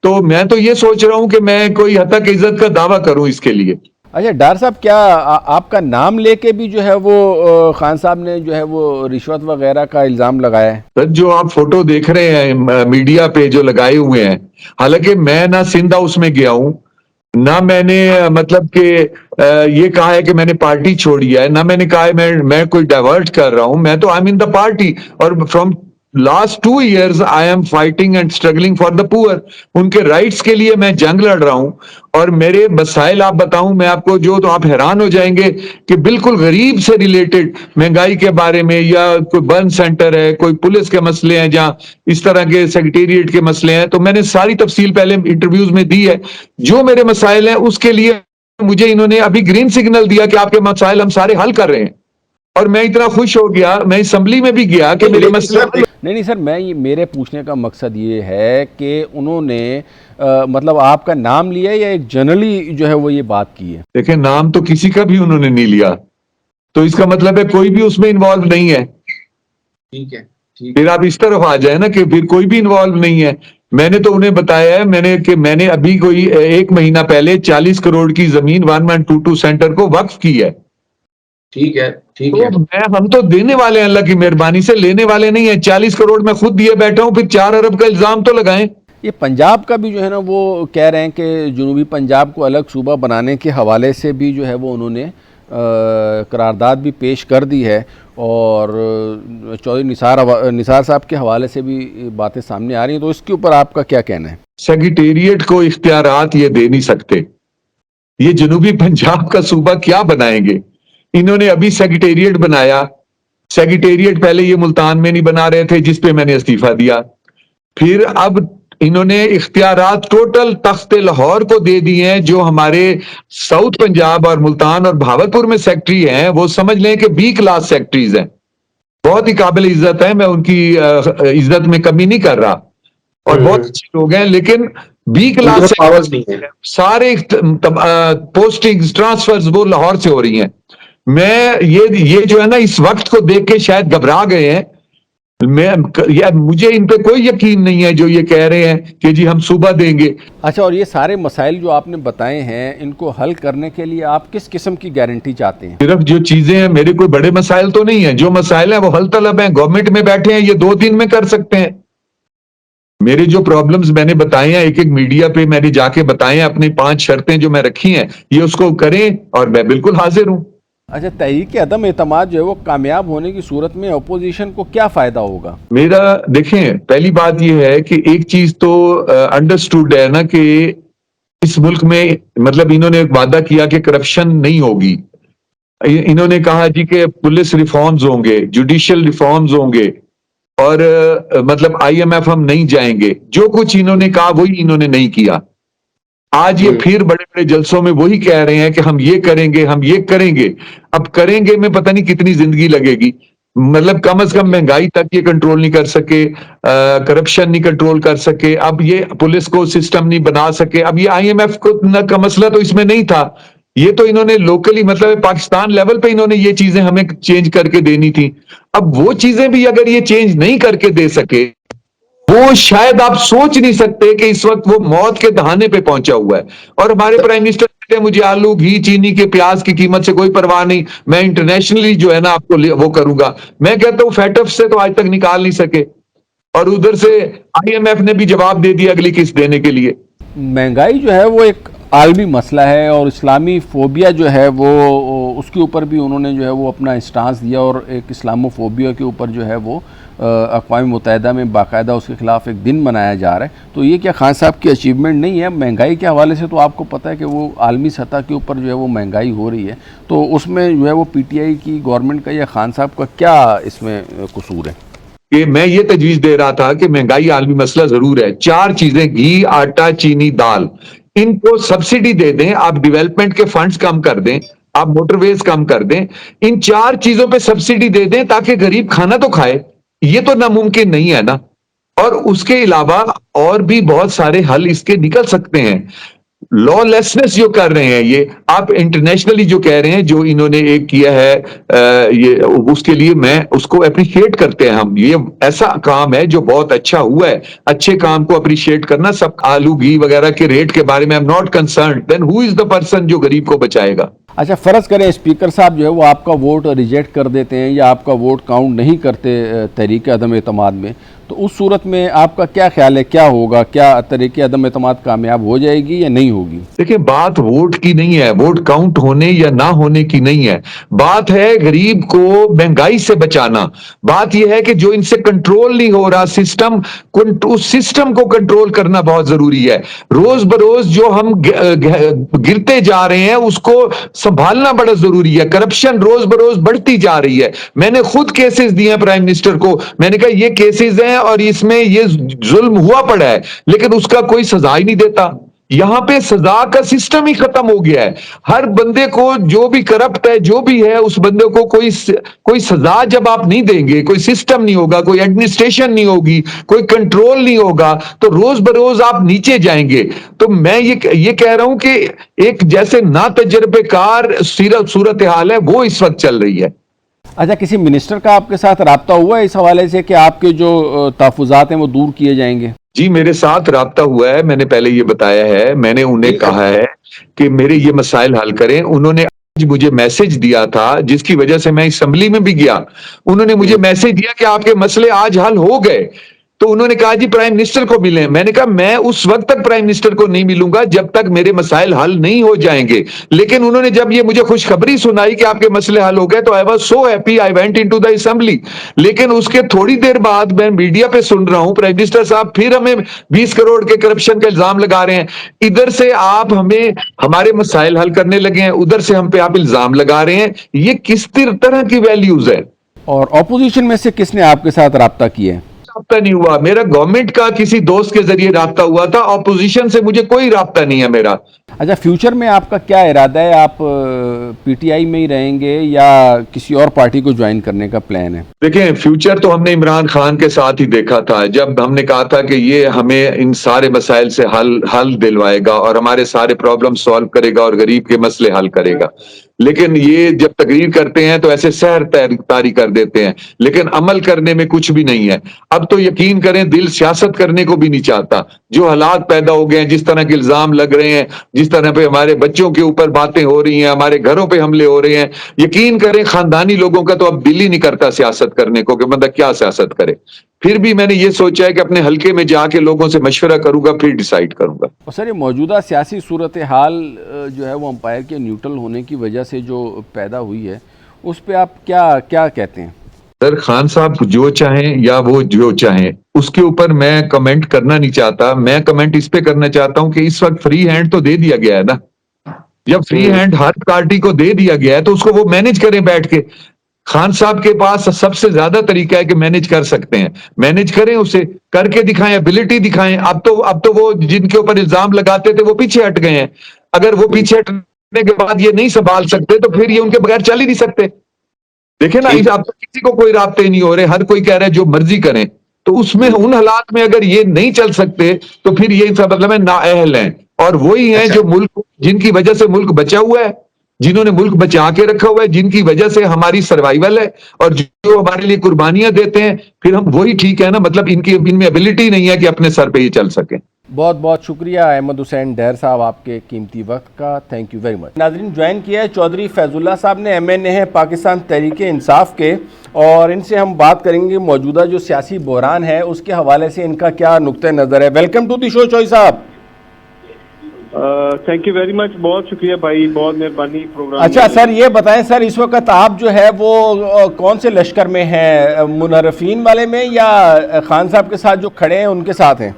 तो मैं तो ये सोच रहा हूं कि मैं कोई हद तक इज्जत का दावा करूं इसके लिए। अच्छा डार साहब, क्या आपका नाम लेके भी जो है वो खान साहब ने जो है वो रिश्वत वगैरह का इल्जाम लगाया है? सर, जो आप फोटो देख रहे हैं मीडिया पे जो लगाए हुए हैं, हालांकि मैं ना सिंध हाउस में गया हूं, ना मैंने मतलब कि ये कहा है कि मैंने पार्टी छोड़ी है, ना मैंने कहा है मैं कोई डाइवर्ट कर रहा हूं। मैं तो I am in the party, और from last 2 years I am fighting and struggling for the poor. उनके राइट्स के लिए मैं जंग लड़ रहा हूं। और मेरे मसाइल आप बताऊं मैं आपको, जो तो आप हैरान हो जाएंगे कि बिल्कुल गरीब से रिलेटेड, महंगाई के बारे में, या कोई बर्न सेंटर है, कोई पुलिस के मसले हैं, जहां इस तरह के सेक्रेटेरिएट के मसले हैं। तो मैंने सारी तफसील पहले इंटरव्यूज में दी है। जो मेरे मसाइल हैं उसके लिए मुझे इन्होंने अभी ग्रीन सिग्नल दिया कि आपके मसाइल हम सारे हल कर रहे हैं। और मैं इतना खुश हो गया, मैं असेंबली में भी गया कि मेरे मसले। नहीं सर, मेरे पूछने का मकसद ये है कि उन्होंने मतलब आपका नाम लिया या एक जनरली जो है वो ये बात की है? देखिए, नाम तो किसी का भी उन्होंने नहीं लिया, तो इसका मतलब है कोई भी उसमें इन्वॉल्व नहीं है। ठीक है, फिर आप इस तरफ आ जाए ना कि फिर कोई भी इन्वॉल्व नहीं है। मैंने तो उन्हें बताया है मैंने अभी कोई 1 महीना पहले 40 करोड़ की जमीन 1122 सेंटर को वक्फ की है। ठीक है, ठीक तो है। हम तो देने वाले हैं, अल्लाह की मेहरबानी से, लेने वाले नहीं है। 40 करोड़ मैं खुद दिए बैठा हूं, फिर 4 अरब का इल्जाम तो लगाएं। ये पंजाब का भी जो है ना वो कह रहे हैं कि जुनूबी पंजाब को अलग सूबा बनाने के हवाले से भी जो है वो उन्होंने करारदाद भी पेश कर दी है, और चौधरी निसार साहब के हवाले से भी बातें सामने आ रही हैं। तो इसके ऊपर आपका क्या कहना है? सेक्रेटेरिएट को इख्तियारात ये दे नहीं सकते। ये जनूबी पंजाब का सूबा क्या बनाएंगे? इन्होंने अभी सेक्रेटेरिएट बनाया। सेक्रेटेरिएट पहले ये मुल्तान में नहीं बना रहे थे, जिसपे मैंने इस्तीफा दिया। फिर अब इन्होंने इख्तियारात टोटल तख्त लाहौर को दे दिए हैं। जो हमारे साउथ पंजाब और मुल्तान और भावलपुर में सेक्रेटरी हैं, वो समझ लें कि B क्लास सेक्रेटरीज हैं, बहुत ही काबिल इज्जत है। मैं उनकी इज्जत में कमी नहीं कर रहा, और बहुत अच्छे लोग हैं, लेकिन B क्लास पावर्स नहीं है। सारे पोस्टिंग्स, ट्रांसफर्स वो लाहौर से हो रही हैं। मैं ये जो है ना, इस वक्त को देख के शायद घबरा गए हैं यार मुझे इन पे कोई यकीन नहीं है जो ये कह रहे हैं कि जी हम सुबह देंगे। अच्छा, और ये सारे मसाइल जो आपने बताए हैं, इनको हल करने के लिए आप किस किस्म की गारंटी चाहते हैं? सिर्फ जो चीजें हैं, मेरे कोई बड़े मसाइल तो नहीं है, जो मसाइल हैं वो हल तलब हैं, गवर्नमेंट में बैठे हैं, ये 2 दिन में कर सकते हैं। मेरे जो प्रॉब्लम्स मैंने बताए हैं, एक एक मीडिया पे मैंने जाके बताए हैं, अपनी 5 शर्तें जो मैं रखी हैं, ये उसको करें और मैं बिल्कुल हाजिर हूं। अच्छा, तहरीक अदम एतमाद जो है वो कामयाब होने की सूरत में अपोजिशन को क्या फायदा होगा? मेरा देखें, पहली बात यह है कि एक चीज तो अंडरस्टूड है ना कि इस मुल्क में, मतलब इन्होंने एक वादा किया कि करप्शन नहीं होगी। इन्होंने कहा जी कि पुलिस रिफॉर्म्स होंगे, जुडिशियल रिफॉर्म्स होंगे और मतलब IMF हम नहीं जाएंगे। जो कुछ इन्होंने कहा वही इन्होंने नहीं किया। आज ये फिर बड़े बड़े जलसों में वही कह रहे हैं कि हम ये करेंगे, हम ये करेंगे। अब करेंगे में पता नहीं कितनी जिंदगी लगेगी। मतलब कम से कम महंगाई तक ये कंट्रोल नहीं कर सके, करप्शन नहीं कंट्रोल कर सके, अब ये पुलिस को सिस्टम नहीं बना सके। अब ये IMF को का मसला तो इसमें नहीं था, ये तो इन्होंने लोकली, मतलब पाकिस्तान लेवल पे इन्होंने ये चीजें हमें चेंज करके देनी थी। अब वो चीजें भी अगर ये चेंज नहीं करके दे सके, वो शायद आप सोच नहीं सकते कि इस वक्त वो मौत के दहाने पे पहुंचा हुआ है। और हमारे प्राइम मिनिस्टर कहते हैं मुझे आलू, घी, चीनी के, प्याज की कीमत से कोई परवाह नहीं, मैं इंटरनेशनली जो है ना आपको वो करूंगा। मैं कहता हूं फैटफ से तो आज तक निकाल नहीं सके, और उधर से IMF ने भी जवाब दे दिया अगली किस्त देने के लिए। महंगाई जो है वो एक आलमी मसला है और इस्लामी फोबिया जो है वो उसके ऊपर भी उन्होंने जो है वो अपना स्टांस दिया, और एक इस्लामोफोबिया के ऊपर जो है वो अक़वाम मुत्तहिदा में बाकायदा उसके ख़िलाफ़ एक दिन मनाया जा रहा है। तो ये क्या खान साहब की अचीवमेंट नहीं है? महंगाई के हवाले से तो आपको पता है कि वो आलमी सतह के ऊपर जो है वो महंगाई हो रही है, तो उसमें जो है वो PTI की गवर्नमेंट का या खान साहब का क्या इसमें कसूर है? कि मैं ये तजवीज़ दे रहा था कि महंगाई आलमी मसला जरूर है। 4 चीजें, घी, आटा, चीनी, दाल, इनको सब्सिडी दे दें, आप डेवलपमेंट के फंड्स कम कर दें, आप मोटरवेज कम कर दें, इन 4 चीजों पे सब्सिडी दे दें ताकि गरीब खाना तो खाए। ये तो नामुमकिन नहीं है ना। और उसके अलावा और भी बहुत सारे हल इसके निकल सकते हैं। लॉलेसनेस जो कर रहे हैं ये, आप इंटरनेशनली जो कह रहे हैं, जो इन्होंने एक किया है, ये उसके लिए मैं उसको अप्रिशिएट करते हैं हम। ये ऐसा काम है जो बहुत अच्छा हुआ है। अच्छे काम को अप्रिशिएट करना। सब आलू, घी वगैरह के रेट के बारे में I am not concern, then who is the person जो गरीब को बचाएगा? अच्छा, फ़र्ज़ करें स्पीकर साहब जो है वो आपका वोट रिजेक्ट कर देते हैं या आपका वोट काउंट नहीं करते तहरीक अदम एतमाद में, तो उस सूरत में आपका क्या ख्याल है, क्या होगा? क्या तहरीक अदम एतमाद कामयाब हो जाएगी या नहीं होगी? देखिए, बात वोट की नहीं है, वोट काउंट होने या ना होने की नहीं है। बात है गरीब को महंगाई से बचाना। बात यह है कि जो इनसे कंट्रोल नहीं हो रहा सिस्टम, उस सिस्टम को कंट्रोल करना बहुत जरूरी है। रोज बरोज जो हम गिरते जा रहे हैं उसको संभालना बड़ा जरूरी है। करप्शन रोज बरोज बढ़ती जा रही है। मैंने खुद केसेस दिए हैं प्राइम मिनिस्टर को, मैंने कहा ये केसेस हैं और इसमें ये जुल्म हुआ पड़ा है, लेकिन उसका कोई सजा ही नहीं देता। यहां पे सजा का सिस्टम ही खत्म हो गया है। हर बंदे को, जो भी करप्ट है, जो भी है, उस बंदे को कोई सजा जब आप नहीं देंगे, कोई सिस्टम नहीं होगा, कोई एडमिनिस्ट्रेशन नहीं होगी, कोई कंट्रोल नहीं होगा, तो रोज बरोज आप नीचे जाएंगे। तो मैं ये कह रहा हूं कि एक जैसे ना तजर्बेकार सूरत हाल है वो इस वक्त चल रही है। अच्छा, किसी मिनिस्टर का आपके साथ राब्ता हुआ है इस हवाले से कि आपके जो तहफ़्फ़ुज़ात हैं वो दूर किए जाएंगे? जी, मेरे साथ राब्ता हुआ है, मैंने पहले ये बताया है। मैंने उन्हें कहा है कि मेरे ये मसाइल हल करें। उन्होंने आज मुझे मैसेज दिया था, जिसकी वजह से मैं असेंबली में भी गया। उन्होंने मुझे मैसेज दिया कि आपके मसले आज हल हो गए। तो उन्होंने कहा जी प्राइम मिनिस्टर को मिलें। मैंने कहा मैं उस वक्त तक प्राइम मिनिस्टर को नहीं मिलूंगा जब तक मेरे मसाइल हल नहीं हो जाएंगे। लेकिन उन्होंने जब ये मुझे खुशखबरी सुनाई कि आपके मसले हल हो गए, तो I was so happy, I went into the assembly. लेकिन उसके थोड़ी देर बाद मैं मीडिया पे सुन रहा हूं प्राइम मिनिस्टर साहब फिर हमें 20 करोड़ के करप्शन का इल्जाम लगा रहे हैं। इधर से आप हमें हमारे मसाइल हल करने लगे हैं, उधर से हम पे आप इल्जाम लगा रहे हैं। ये किस तरह की वैल्यूज है? और ऑपोजिशन में से किसने आपके साथ राब्ता किया है? राब्ता नहीं हुआ मेरा, गवर्नमेंट का किसी दोस्त के जरिए राब्ता हुआ था। ऑपोजिशन से मुझे कोई राब्ता नहीं है मेरा। अच्छा, फ्यूचर में आपका क्या इरादा है? आप PTI में ही रहेंगे या किसी और पार्टी को ज्वाइन करने का प्लान है? देखें, फ्यूचर तो हमने इमरान खान के साथ ही देखा था, जब हमने कहा था कि ये हमें इन सारे मसाइल से हल दिलवाएगा और हमारे सारे प्रॉब्लम सॉल्व करेगा और गरीब के मसले हल करेगा। लेकिन ये जब तकरीर करते हैं तो ऐसे सहर तारी कर देते हैं, लेकिन अमल करने में कुछ भी नहीं है। अब तो यकीन करें दिल सियासत करने को भी नहीं चाहता। जो हालात पैदा हो गए हैं, जिस तरह के इल्जाम लग रहे हैं, जिस तरह पे हमारे बच्चों के ऊपर बातें हो रही हैं, हमारे घरों पे हमले हो रहे हैं, यकीन करें खानदानी लोगों का तो अब दिल ही नहीं करता सियासत करने को कि बंदा क्या सियासत करे। फिर भी मैंने ये सोचा है कि अपने हल्के में जाके लोगों से मशवरा करूंगा, फिर डिसाइड करूंगा। और सर, ये मौजूदा सियासी सूरत हाल जो है वो अंपायर के न्यूट्रल होने की वजह से जो पैदा हुई है, उस पर आप क्या क्या कहते हैं? सर, खान साहब जो चाहें या वो जो चाहें, उसके ऊपर मैं कमेंट करना नहीं चाहता। मैं कमेंट इस पे करना चाहता हूं कि इस वक्त फ्री हैंड तो दे दिया गया है ना। जब फ्री हैंड हर पार्टी को दे दिया गया है तो उसको वो मैनेज करें बैठ के। खान साहब के पास सबसे ज्यादा तरीका है कि मैनेज कर सकते हैं, मैनेज करें, उसे करके दिखाएं, एबिलिटी दिखाएं। अब तो वो जिनके ऊपर इल्जाम लगाते थे वो पीछे हट गए हैं। अगर वो पीछे हटने के बाद ये नहीं संभाल सकते तो फिर ये उनके बगैर चल ही नहीं सकते। देखे ना, अब तो किसी को कोई राब्ते नहीं हो रहे, हर कोई कह रहा है जो मर्जी करें। तो उसमें उन हालात में अगर ये नहीं चल सकते तो फिर ये इसका मतलब है नाअहल हैं। और वही हैं जो मुल्क, जिनकी वजह से मुल्क बचा हुआ है, जिन्होंने मुल्क बचा के रखा हुआ है, जिनकी वजह से हमारी सर्वाइवल है, और जो हमारे लिए कुर्बानियां देते हैं, फिर हम वही ठीक है ना। मतलब इनमें एबिलिटी नहीं है कि अपने सर पे ये चल सके। बहुत बहुत शुक्रिया अहमद हुसैन डैर साहब आपके कीमती वक्त का, थैंक यू वेरी मच। नाजरीन, ज्वाइन किया है चौधरी फैजुल्ला साहब ने, MNA है पाकिस्तान तहरीक इंसाफ के, और इनसे हम बात करेंगे मौजूदा जो सियासी बहरान है उसके हवाले से इनका क्या नुक्ते नज़र है। Welcome to the show Chaudhary साहब। थैंक यू वेरी मच, बहुत शुक्रिया भाई, बहुत मेहरबानी प्रोग्राम। अच्छा सर, ये बताएं सर, इस वक्त आप जो है वो कौन से लश्कर में हैं, मुनर्रफीन वाले में या खान साहब के साथ जो खड़े हैं उनके साथ हैं?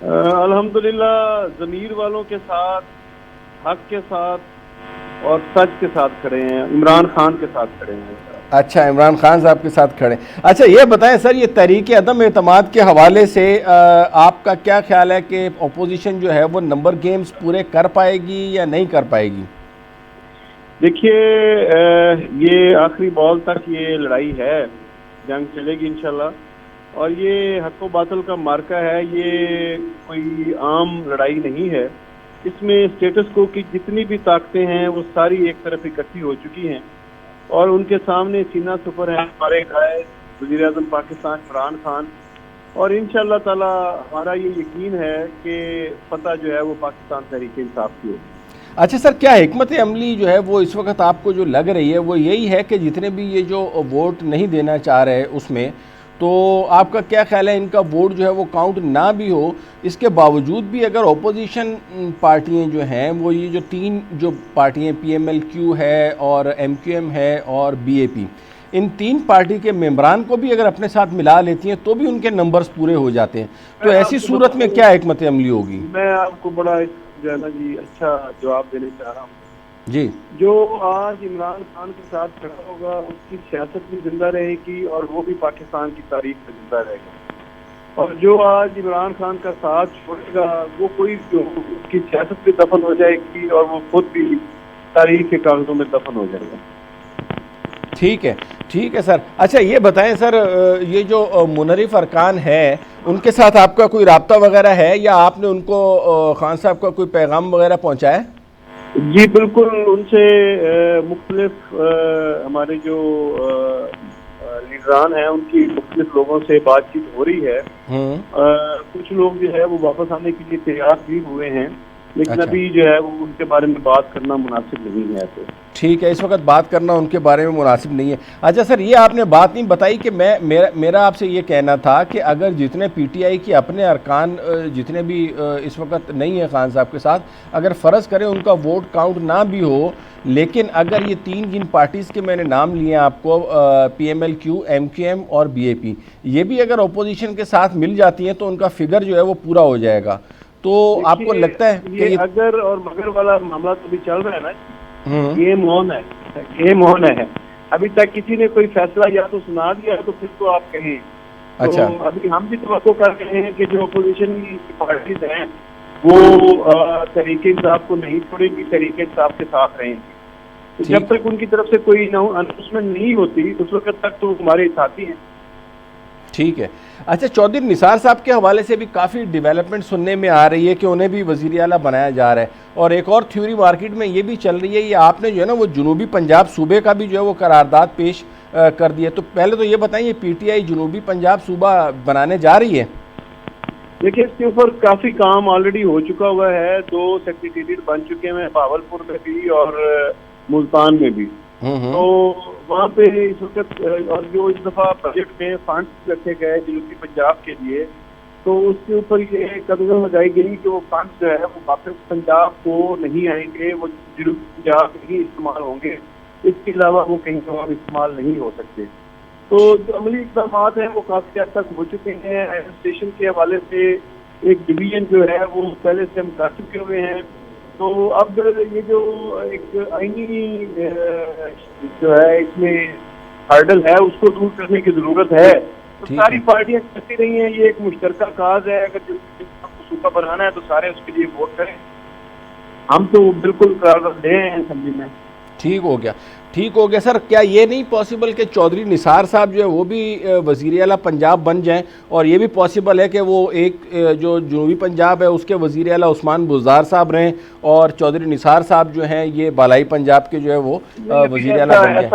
अल्हम्दुलिल्लाह ज़मीर वालों के साथ, हक के साथ और सच के साथ खड़े हैं, इमरान खान के साथ खड़े हैं। अच्छा, इमरान खान साहब के साथ खड़े। अच्छा ये बताएं सर, ये तहरीक अदम एतमाद के हवाले से आपका क्या ख्याल है कि अपोजिशन जो है वो नंबर गेम्स पूरे कर पाएगी या नहीं कर पाएगी? देखिए, ये आखिरी बॉल तक ये लड़ाई है, जंग चलेगी इंशाल्लाह। और ये हक व बातिल का मार्का है, ये कोई आम लड़ाई नहीं है। इसमें स्टेटस को की जितनी भी ताकतें हैं वो सारी एक तरफ इकट्ठी हो चुकी हैं और उनके सामने सीना सुपर है हमारे कायद वज़ीर आज़म पाकिस्तान इमरान खान। और इंशाअल्लाह ताला हमारा ये यकीन है कि फतह जो है वो पाकिस्तान तहरीक इंसाफ की होगी। अच्छा सर, क्या हिकमत अमली जो है वो इस वक्त आपको जो लग रही है वो यही है कि जितने भी ये जो वोट नहीं देना चाह रहे उसमें, तो आपका क्या ख्याल है इनका वोट जो है वो काउंट ना भी हो, इसके बावजूद भी अगर ओपोजिशन पार्टियां जो हैं वो ये जो तीन जो पार्टियां PMLQ है और MQM है और BAP, इन तीन पार्टी के मेंबरान को भी अगर अपने साथ मिला लेती हैं तो भी उनके नंबर्स पूरे हो जाते हैं, तो ऐसी सूरत में क्या हिकमत अमली होगी? मैं आपको बड़ा जो है ना जी अच्छा जवाब देने चाह रहा हूँ जी। जो आज इमरान खान के साथ खड़ा होगा उसकी सियासत भी जिंदा रहेगी और वो भी पाकिस्तान की तारीख में जिंदा रहेगा। और जो आज इमरान खान का साथ छोड़ेगा वो कोई उसकी सियासत भी दफन हो जाएगी और वो खुद भी तारीख के कागजों में दफन हो जाएगा। ठीक है सर। अच्छा ये बताएं सर, ये जो मुनरिफ अरकान है उनके साथ आपका कोई राब्ता वगैरह है या आपने उनको खान साहब का कोई पैगाम वगैरह पहुँचाया है? जी बिल्कुल, उनसे मुख्तलिफ हमारे जो लीडरान हैं उनकी मुख्तलिफ लोगों से बातचीत हो रही है। कुछ लोग जो है वो वापस आने के लिए तैयार भी हुए हैं, लेकिन अच्छा। अभी जो है वो उनके बारे में बात करना मुनासिब नहीं है। तो ठीक है, इस वक्त बात करना उनके बारे में मुनासिब नहीं है। अच्छा सर, ये आपने बात नहीं बताई कि मेरा आपसे ये कहना था कि अगर जितने PTI के अपने अरकान जितने भी इस वक्त नहीं है खान साहब के साथ, अगर फ़र्ज़ करें उनका वोट काउंट ना भी हो, लेकिन अगर ये तीन जिन पार्टीज़ के मैंने नाम लिए आपको PMLQ, MQM और BAP, ये भी अगर अपोजिशन के साथ मिल जाती हैं तो उनका फिगर जो है वो पूरा हो जाएगा। तो आपको लगता है कि ये अगर और मगर वाला मामला तो भी चल रहा है ना, गेम ऑन है, गेम ऑन है। अभी तक किसी ने कोई फैसला या तो सुना दिया तो फिर तो आप कहें। अच्छा। तो अभी हम भी तवक्को कर रहे हैं कि जो अपोजिशन की पार्टीज हैं वो तहरीक इंसाफ को नहीं छोड़ेंगी, तहरीक इंसाफ के साथ रहेंगी। तो जब तक उनकी तरफ से कोई अनाउंसमेंट नहीं होती उस वक्त तक तो हमारे साथी हैं। ठीक है। अच्छा, चौधरी निसार साहब के हवाले से भी काफ़ी डेवलपमेंट सुनने में आ रही है कि उन्हें भी वज़ीर आला बनाया जा रहा है, और एक और थ्योरी मार्केट में ये भी चल रही है, ये आपने जो है ना वो जनूबी पंजाब सूबे का भी जो है वो करारदाद पेश कर दिया। तो पहले तो ये बताइए, पीटीआई जनूबी पंजाब सूबा बनाने जा रही है? देखिए, इसके ऊपर काफी काम ऑलरेडी हो चुका हुआ है। 2 सेक्रेटेरिएट बन चुके हैं, भावलपुर में भी और मुल्तान में भी। तो वहाँ पे इस वक्त और जो इस दफा बजट में फंड्स रखे गए जनूबी पंजाब के लिए, तो उसके ऊपर ये कदम लगाई गई कि वो फंड्स जो है वो वापस पंजाब को नहीं आएंगे, वो जनूबी पंजाब में ही इस्तेमाल होंगे, इसके अलावा वो कहीं और इस्तेमाल नहीं हो सकते। तो जो अमली इक़दाम हैं वो काफ़ी हद तक हो चुके हैं। एडमिनिस्ट्रेशन के हवाले से एक डिवीजन जो है वो पहले से हम कर चुके हुए हैं। तो अब ये जो एक आईनी जो है इसमें हर्डल है उसको दूर करने की ज़रूरत है। तो सारी पार्टियां करती रही हैं, ये एक मुश्तरका काज है। अगर जो सूबा बनाना है तो सारे उसके लिए वोट करें। हम तो बिल्कुल करार दे हैं असेंबली में। ठीक हो गया, ठीक हो गया। सर, क्या ये नहीं पॉसिबल कि चौधरी निसार साहब जो है वो भी वज़ीर आला पंजाब बन जाएं, और ये भी पॉसिबल है कि वो एक जो जनूबी पंजाब है उसके वज़ीर आला उस्मान बुज़दार साहब रहें, और चौधरी निसार साहब जो हैं ये बालाई पंजाब के जो है वो वज़ीर आला बन जाएं?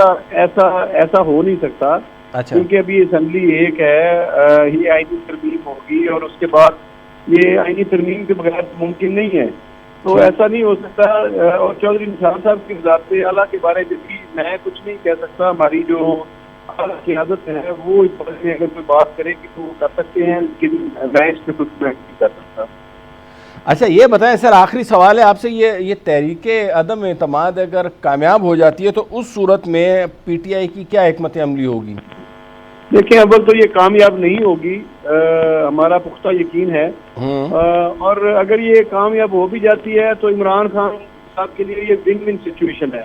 ऐसा हो नहीं सकता। अच्छा, क्योंकि अभी असेंबली एक है, ये आईनी तरमीम होगी और उसके बाद ये आईनी तरमीम के बगैर मुमकिन नहीं है। तो ऐसा नहीं हो सकता। और चौधरी निसार साहब की वज़ारत आला के बारे में भी मैं कुछ नहीं कह सकता। हमारी जो आला क़यादत है वो इस बारे में अगर कोई बात करे कि तो कर सकते हैं, लेकिन मैं इस पर कुछ नहीं कर सकता। अच्छा, ये बताएं सर, आखिरी सवाल है आपसे, ये तहरीके अदम एतमाद अगर कामयाब हो जाती है तो उस सूरत में पीटीआई की क्या हिकमत अमली होगी? देखिए, अव्वल तो ये कामयाब नहीं होगी, हमारा पुख्ता यकीन है। और अगर ये कामयाब हो भी जाती है तो इमरान खान साहब के लिए ये विन विन सिचुएशन है।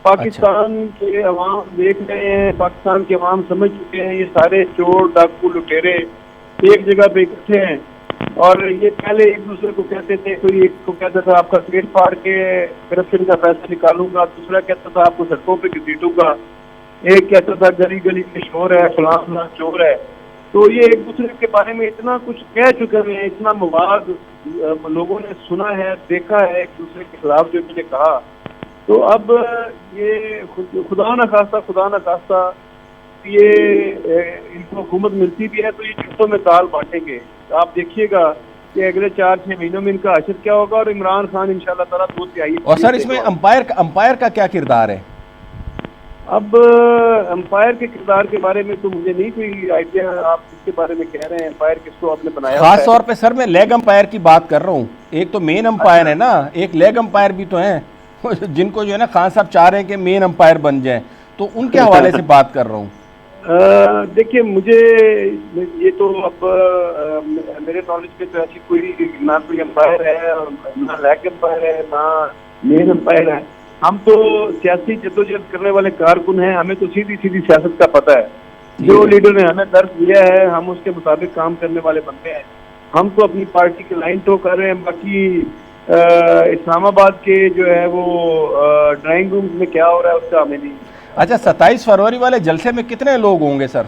पाकिस्तान के अवाम देख रहे हैं, पाकिस्तान के अवाम समझ चुके हैं, ये सारे चोर डाकू लुटेरे एक जगह पे इकट्ठे हैं। और ये पहले एक दूसरे को कहते थे, कोई एक को कहता था आपका पेट फाड़ के करप्शन का पैसा निकालूंगा, दूसरा कहता था आपको सड़कों पे घसीटूंगा, एक कहता था गली गली में शोर है, फलाना चोर है। तो ये एक दूसरे के बारे में इतना कुछ कह चुके हैं, इतना मवाद लोगों ने सुना है, देखा है एक दूसरे के खिलाफ जो मैंने कहा। तो अब ये खुदा न खास्ता ये इनको हुकूमत मिलती भी है तो ये किस्तों में ताल बांटेंगे। तो आप देखिएगा कि अगले 4-6 महीनों में इनका हशर क्या होगा, और इमरान खान इंशाल्लाह ताला 2-3। और सर, इसमें अंपायर का क्या किरदार है? अब अंपायर के किरदार के बारे में तो मुझे नहीं कोई आइडिया। आप किसके बारे में कह रहे हैं? अंपायर किसको आपने बनाया? खास तौर पे सर मैं लेग अंपायर की बात कर रहा हूँ। एक तो मेन अंपायर है ना, एक लेग अंपायर भी तो हैं जिनको जो है ना खान साहब चाह रहे हैं कि मेन अंपायर बन जाए, तो उनके हवाले से बात कर रहा हूँ। देखिए, मुझे ये तो अब मेरे नॉलेज में तो ऐसी कोई ना कोई अंपायर है, ना लेग अंपायर है, ना मेन अंपायर है। हम तो सियासी जद्दोजहद करने वाले कारकुन हैं, हमें तो सीधी सीधी सियासत का पता है। जो लीडर ने हमें दर्ज दिया है हम उसके मुताबिक काम करने वाले बनते हैं। हम तो अपनी पार्टी की लाइन टो कर रहे हैं। बाकी इस्लामाबाद के जो है वो ड्राइंग रूम में क्या हो रहा है उसका हमें नहीं। अच्छा, 27 फरवरी वाले जलसे में कितने लोग होंगे सर?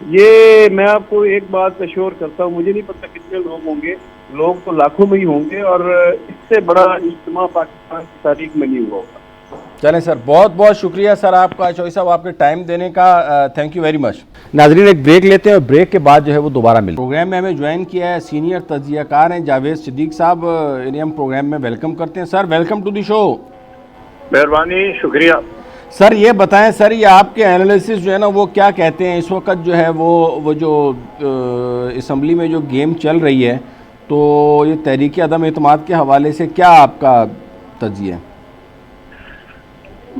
ये मैं आपको एक बात अश्योर करता हूँ, मुझे नहीं पता कितने लोग होंगे। लोग तो लाखों में ही होंगे, और इससे बड़ा इज्तिमा पाकिस्तान की तारीख में नहीं हुआ होगा। चलें सर, बहुत बहुत शुक्रिया सर आपका, चौधरी साहब आपके टाइम देने का, थैंक यू वेरी मच। नाजरीन, एक ब्रेक लेते हैं और ब्रेक के बाद जो है वो दोबारा मिलते हैं। प्रोग्राम में हमें ज्वाइन किया है सीनियर तज्जियाकार हैं जावेद सिद्दीक साहब, इन्हें हम प्रोग्राम में वेलकम करते हैं। Sir, welcome to the show. मेहरबानी, शुक्रिया। सर, ये बताएं सर, ये आपके एनालिसिस जो है ना वो क्या कहते हैं इस वक्त जो है वो जो असम्बली में जो गेम चल रही है, तो ये तहरीक अदम एतमाद के हवाले से क्या आपका तज्जिया है?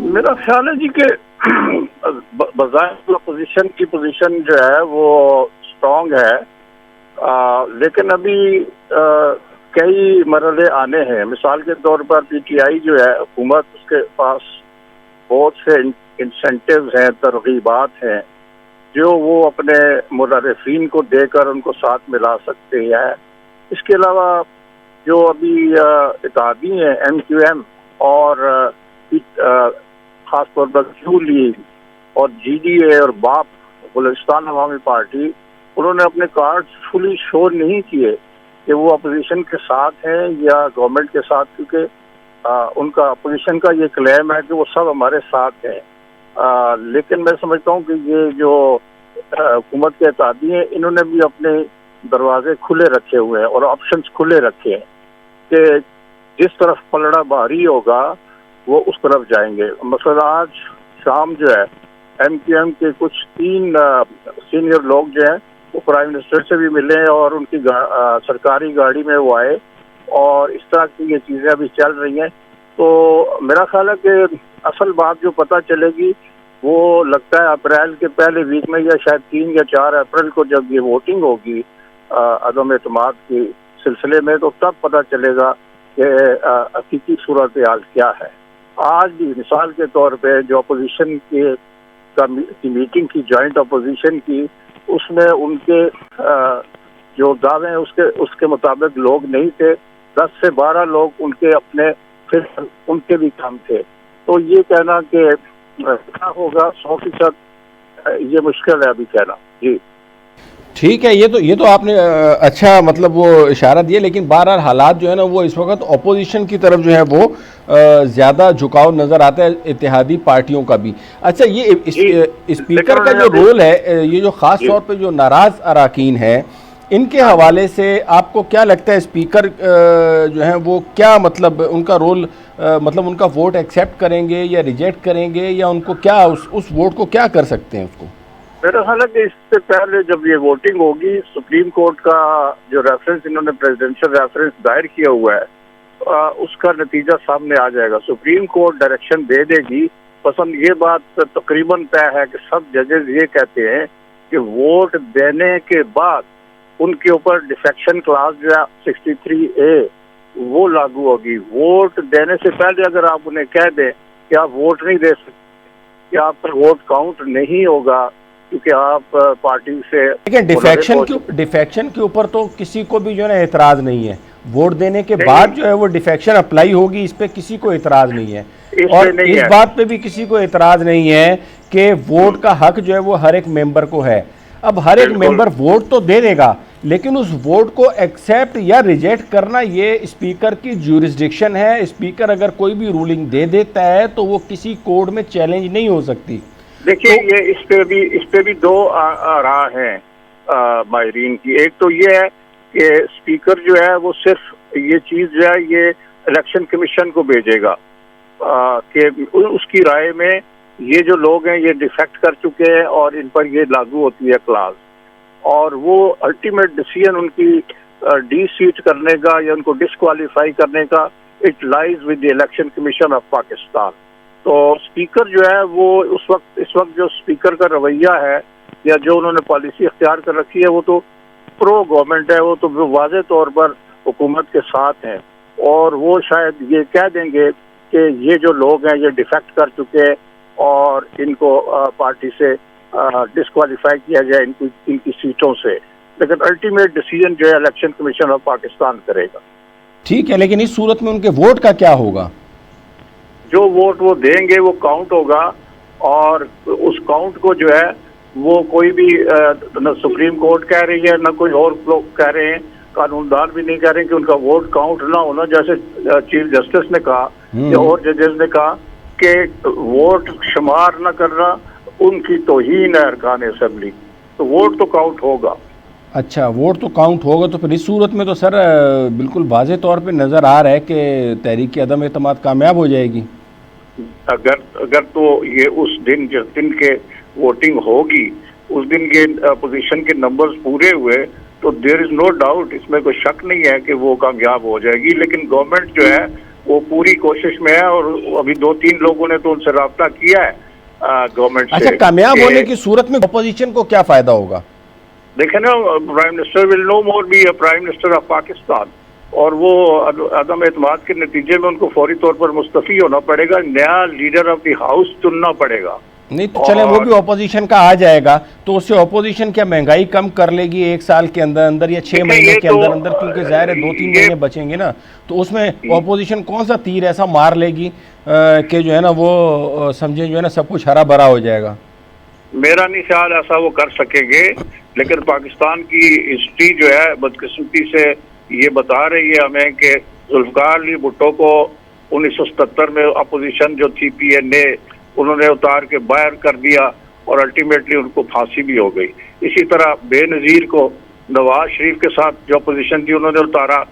मेरा ख्याल है जी कि बज़ाहिर अपोजिशन की पोजीशन जो है वो स्ट्रॉन्ग है, लेकिन अभी कई मरहले आने हैं। मिसाल के तौर पर पीटीआई जो है हुकूमत, उसके पास बहुत से इंसेंटिव्स हैं, तरगीबात हैं जो वो अपने मुर्रफीन को देकर उनको साथ मिला सकते हैं। इसके अलावा जो अभी इत्तेहादी हैं MQM और खास तौर पर क्यू लीग और GDA और बाप बलूचिस्तान अवामी पार्टी, उन्होंने अपने कार्ड फुली शो नहीं किए कि वो अपोजिशन के साथ हैं या गवर्नमेंट के साथ, क्योंकि उनका अपोजिशन का ये क्लेम है कि वो सब हमारे साथ हैं। लेकिन मैं समझता हूँ कि ये जो हुकूमत के इत्तेहादी हैं, इन्होंने भी अपने दरवाजे खुले रखे हुए हैं और ऑप्शंस खुले रखे हैं कि जिस तरफ पलड़ा भारी होगा वो उस तरफ जाएंगे। मसला आज शाम जो है MQM के कुछ 3 सीनियर लोग जो हैं वो प्राइम मिनिस्टर से भी मिले और उनकी सरकारी गाड़ी में वो आए और इस तरह की ये चीज़ें अभी चल रही हैं। तो मेरा ख्याल है कि असल बात जो पता चलेगी वो लगता है अप्रैल के पहले वीक में या शायद 3 या 4 अप्रैल को जब ये वोटिंग होगी अदम एतमाद के सिलसिले में, तो तब पता चलेगा कि हकीकी सूरत हाल क्या है। आज भी मिसाल के तौर पे जो अपोजिशन की मीटिंग की, जॉइंट अपोजिशन की, उसमें उनके जो दावे हैं उसके मुताबिक लोग नहीं थे। 10 से 12 लोग उनके अपने फिर उनके भी काम थे। तो ये कहना कि क्या होगा 100% ये मुश्किल है अभी कहना। जी ठीक है, ये तो आपने अच्छा मतलब वो इशारा दिया, लेकिन बहरहाल हालात जो है ना वो इस वक्त अपोजिशन की तरफ जो है वो ज़्यादा झुकाव नज़र आता है इत्तेहादी पार्टियों का भी। अच्छा, ये स्पीकर का जो रोल है, ये जो ख़ास तौर पे जो नाराज़ अराकीन है इनके हवाले से आपको क्या लगता है, स्पीकर जो है वो क्या मतलब उनका रोल, मतलब उनका वोट एक्सेप्ट करेंगे या रिजेक्ट करेंगे, या उनको क्या उस वोट को क्या कर सकते हैं उसको? मेरा ख्याल है कि इससे पहले जब ये वोटिंग होगी, सुप्रीम कोर्ट का जो रेफरेंस इन्होंने प्रेसिडेंशियल रेफरेंस दायर किया हुआ है उसका नतीजा सामने आ जाएगा। सुप्रीम कोर्ट डायरेक्शन दे देगी। पसंद ये बात तकरीबन तय है कि सब जजेस ये कहते हैं कि वोट देने के बाद उनके ऊपर डिफेक्शन क्लास जो है 63A वो लागू होगी। वोट देने से पहले अगर आप उन्हें कह दें कि आप वोट नहीं दे सकते, कि आपका वोट काउंट नहीं होगा क्योंकि आप पार्टी से, लेकिन डिफेक्शन के ऊपर तो किसी को भी जो है ना एतराज नहीं है। वोट देने के बाद जो है वो डिफेक्शन अप्लाई होगी, इस पे किसी को एतराज नहीं है। और इस बात पे भी किसी को एतराज नहीं है कि वोट का हक जो है वो हर एक मेंबर को है। अब हर एक मेंबर वोट तो दे देगा, लेकिन उस वोट को एक्सेप्ट या रिजेक्ट करना ये स्पीकर की ज्यूरिसडिक्शन है। स्पीकर अगर कोई भी रूलिंग दे देता है तो वो किसी कोर्ट में चैलेंज नहीं हो सकती। देखिए ये इस पे भी 2 राह हैं माहिरीन की। एक तो ये है कि स्पीकर जो है वो सिर्फ ये चीज जो है ये इलेक्शन कमीशन को भेजेगा कि उसकी राय में ये जो लोग हैं ये डिफेक्ट कर चुके हैं और इन पर ये लागू होती है क्लास, और वो अल्टीमेट डिसीजन उनकी डी-सीट करने का या उनको डिस्क्वालीफाई करने का it lies with the election commission of Pakistan. तो स्पीकर जो है वो इस वक्त जो स्पीकर का रवैया है या जो उन्होंने पॉलिसी अख्तियार कर रखी है वो तो प्रो गवर्नमेंट है, वो तो वाज़ेह तौर पर हुकूमत के साथ हैं, और वो शायद ये कह देंगे कि ये जो लोग हैं ये डिफेक्ट कर चुके हैं और इनको पार्टी से डिस्क्वालीफाई किया जाए इनकी सीटों से। लेकिन अल्टीमेट डिसीजन जो है इलेक्शन कमीशन ऑफ पाकिस्तान करेगा। ठीक है, लेकिन इस सूरत में उनके वोट का क्या होगा? जो वोट वो देंगे वो काउंट होगा, और उस काउंट को जो है वो कोई भी न सुप्रीम कोर्ट कह रही है न कोई और लोग कह रहे हैं, कानूनदान भी नहीं कह रहे कि उनका वोट काउंट ना होना, जैसे चीफ जस्टिस ने कहा या और जजेस ने कहा कि वोट शुमार न करना उनकी तौहीन है अरकान असेंबली। तो वोट तो काउंट होगा। अच्छा, वोट तो काउंट होगा। तो फिर इस सूरत में तो सर बिल्कुल वाज़ेह तौर पे नज़र आ रहा है कि तहरीक अदम एतमाद कामयाब हो जाएगी। अगर तो ये उस दिन जिस दिन के वोटिंग होगी उस दिन के अपोजिशन के नंबर्स पूरे हुए तो देयर इज नो डाउट, इसमें कोई शक नहीं है कि वो कामयाब हो जाएगी। लेकिन गवर्नमेंट जो है वो पूरी कोशिश में है, और अभी 2-3 लोगों ने तो उनसे राब्ता किया है गवर्नमेंट से। अच्छा, कामयाब होने की सूरत में अपोजिशन को क्या फायदा होगा? देखें ना, prime minister will no more be a prime minister of Pakistan, और वो अदम एतमाद के नतीजे में उनको फौरी तौर पर मुस्तफी होना पड़ेगा, नया लीडर ऑफ द हाउस चुनना पड़ेगा। नहीं तो चले वो भी ऑपोजिशन का आ जाएगा, तो उससे ऑपोजिशन क्या महंगाई कम कर लेगी 1 साल के अंदर अंदर या 6 महीने के अंदर अंदर? क्योंकि जाहिर है 2-3 महीने बचेंगे ना, तो उसमें ऑपोजिशन कौन सा तीर ऐसा मार लेगी कि जो है ना वो समझे जो है ना सब कुछ हरा भरा हो जाएगा। मेरा नहीं ख्याल ऐसा वो कर सकेंगे, लेकिन पाकिस्तान की हिस्ट्री जो है बदकिस्मती से ये बता रही है हमें कि जुल्फकार अली भुट्टो को 1977 में अपोजिशन जो थी PNA उन्होंने उतार के बाहर कर दिया और अल्टीमेटली उनको फांसी भी हो गई। इसी तरह बेनज़ीर को नवाज शरीफ के साथ जो अपोजिशन थी उन्होंने उतारा,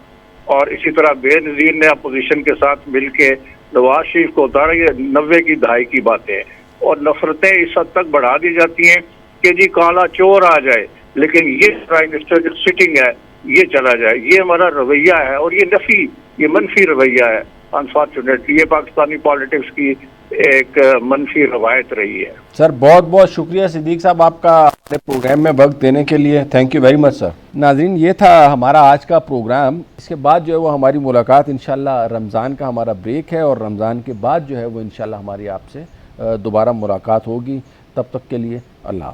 और इसी तरह बेनज़ीर ने अपोजिशन के साथ मिलके नवाज शरीफ को उतारा। ये 90 की दहाई की बातें हैं, और नफरतें इस हद तक बढ़ा दी जाती हैं कि जी काला चोर आ जाए लेकिन ये प्राइम मिनिस्टर जो सिटिंग है ये चला जाए। ये हमारा रवैया है और ये मनफी रवैया है। अनफॉर्चुनेटली ये पाकिस्तानी पॉलिटिक्स की एक मनफी रवायत रही है। सर बहुत बहुत शुक्रिया सिद्दीक साहब आपका अपने प्रोग्राम में वक्त देने के लिए। Thank you very much sir. नाजरीन ये था हमारा आज का प्रोग्राम। इसके बाद जो है वो हमारी मुलाकात इंशाल्लाह, रमज़ान का हमारा ब्रेक है और रमज़ान के बाद जो है वो इंशाल्लाह हमारी आपसे दोबारा मुलाकात होगी। तब तक के लिए अल्लाह।